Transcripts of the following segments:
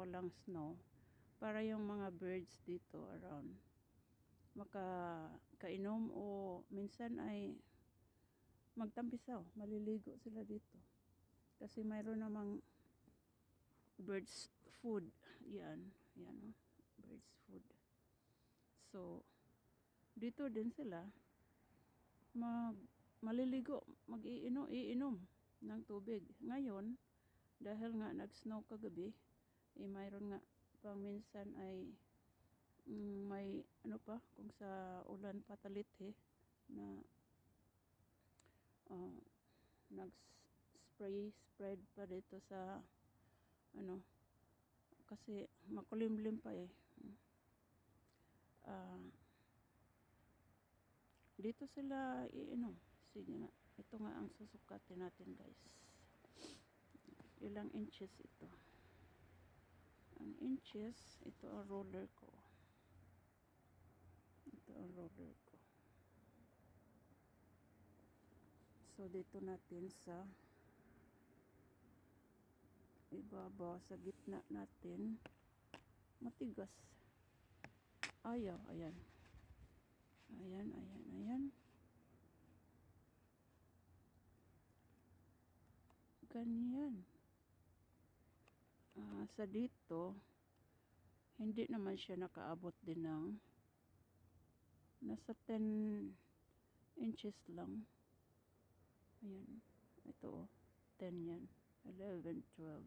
walang snow para yung mga birds dito around makainom o minsan ay magtampisaw, maliligo sila dito kasi mayroon namang birds food yan oh, birds food. So dito din sila maliligo, iinom ng tubig. Ngayon dahil nga nag-snow kagabi, mayroon nga pang minsan ay may ano pa kung sa ulan patalit na spread pa dito sa ano kasi makulimlim pa dito sila iinom. Sige nga, ito nga ang susukatin natin guys, ilang inches ito. Ang inches, ito ang roller ko. So dito natin sa ibaba, sa gitna natin, matigas. Ayaw, ayan. Ganyan. Sa dito, hindi naman siya nakaabot din ng nasa 10 inches lang. Ayan. Ito 10 yan. 11, 12.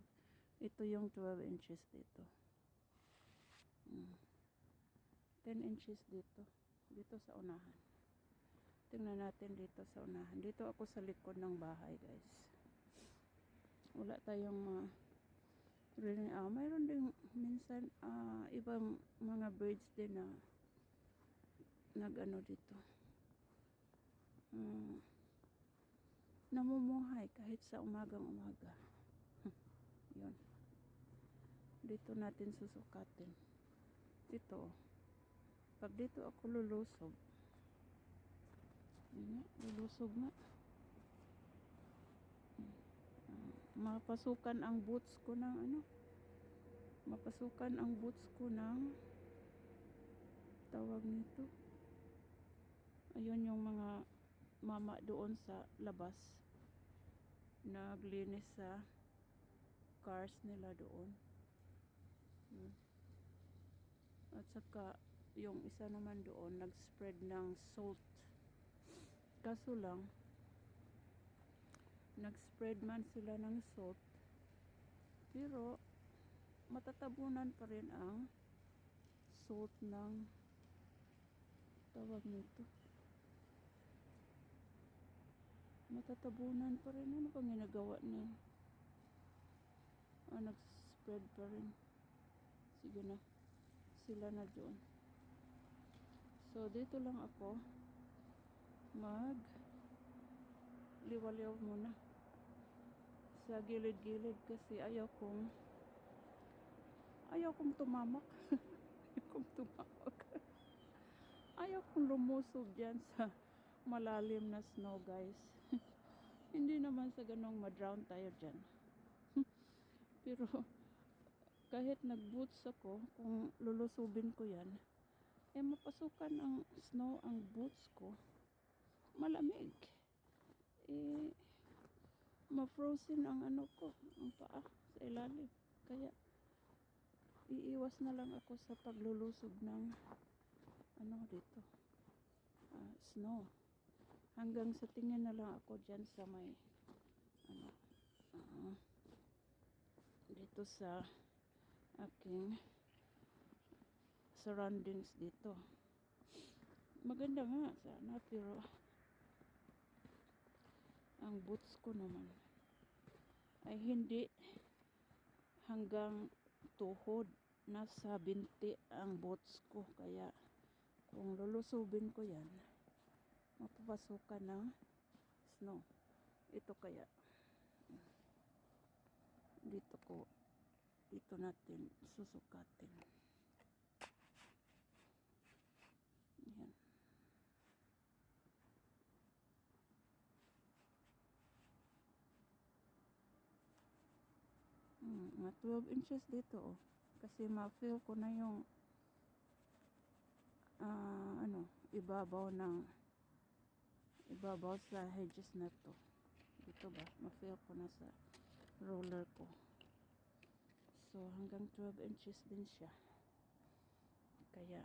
Ito yung 12 inches dito. 10 inches dito. Dito sa unahan. Tingnan natin dito sa unahan. Dito ako sa likod ng bahay, guys. Wala tayong mayroon din minsan ibang mga birds din na nag-ano dito. Namumuhay kahit sa umaga. Yun. Dito natin susukatin. Dito. Pag dito ako lulusog. Lulusog na. Mapasukan ang boots ko ng tawag nito. Ayun yung mga mama doon sa labas. Naglinis sa cars nila doon. At saka yung isa naman doon nag-spread ng salt. Kaso lang nag-spread man sila ng salt, pero matatabunan pa rin ang salt ng tawag nito. Matatabunan pa rin. Ano bang ginagawa niya? Nag-spread pa rin. Sige na. Sila na doon. So dito lang ako liwaliw muna sa gilid-gilid kasi ayaw kong tumamak. Ayaw kong lumusog dyan sa malalim na snow, guys. Hindi naman sa ganong ma-drown tayo dyan. Pero kahit nag-boots ako, kung lulusubin ko yan, mapasukan ang snow ang boots ko, malamig. Ma-frozen ang ang paa sa ilalim. Kaya iiwas na lang ako sa paglulusob ng dito snow. Hanggang sa tingin na lang ako dyan sa may dito sa aking surroundings dito. Maganda nga sana, pero ang boots ko naman ay hindi hanggang tuhod, nasa binti ang boots ko, kaya kung lulusubin ko yan mapapasukan ng snow. Ito kaya dito natin susukatin. Yan. Mga 12 inches dito Kasi ma-feel ko na yung ibabaw sa hedges na to. Dito ba? Ma-feel ko na sa roller ko. So, hanggang 12 inches din siya. Kaya,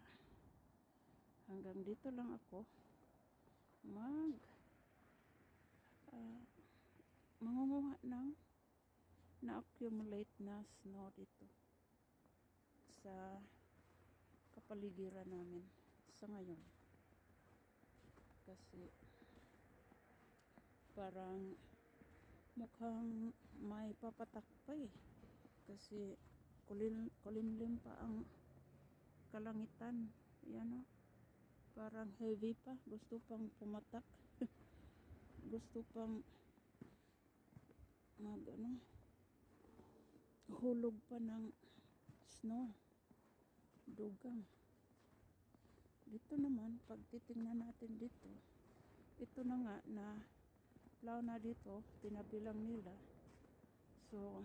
hanggang dito lang ako ah, mangunguha ng na-accumulate na snow dito sa kapaligiran namin sa ngayon. Kasi, parang mukhang may papatak pa eh. Kasi kulimlim pa ang kalangitan. Yan o. Parang heavy pa. Gusto pang pumatak. Gusto pang hulog pa ng snow. Dugang. Dito naman, pag titingnan natin dito, ito na nga na plow na dito, tinabi lang nila. So,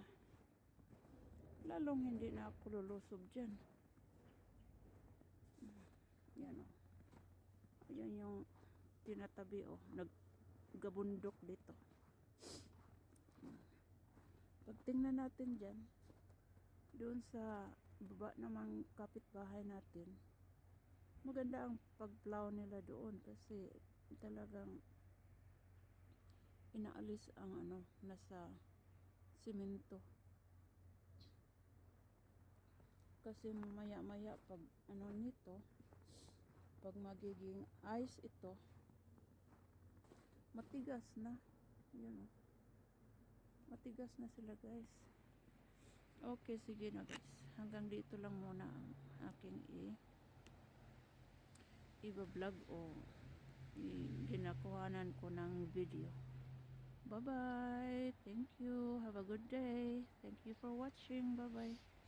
lalong hindi na ako lulusob dyan. Yan o. Ayan yung tinatabi o. Naggabundok dito. Pag tingnan natin dyan, doon sa baba namang kapitbahay natin, maganda ang pag-plow nila doon kasi talagang inaalis ang nasa simento. Kasi maya-maya pag nito, pag magiging ice ito, matigas na. Yun o. Matigas na sila guys. Okay, sige na guys. Hanggang dito lang muna ang aking i-vlog o ginakuhanan ko ng video. Bye bye. Thank you. Have a good day. Thank you for watching. Bye bye.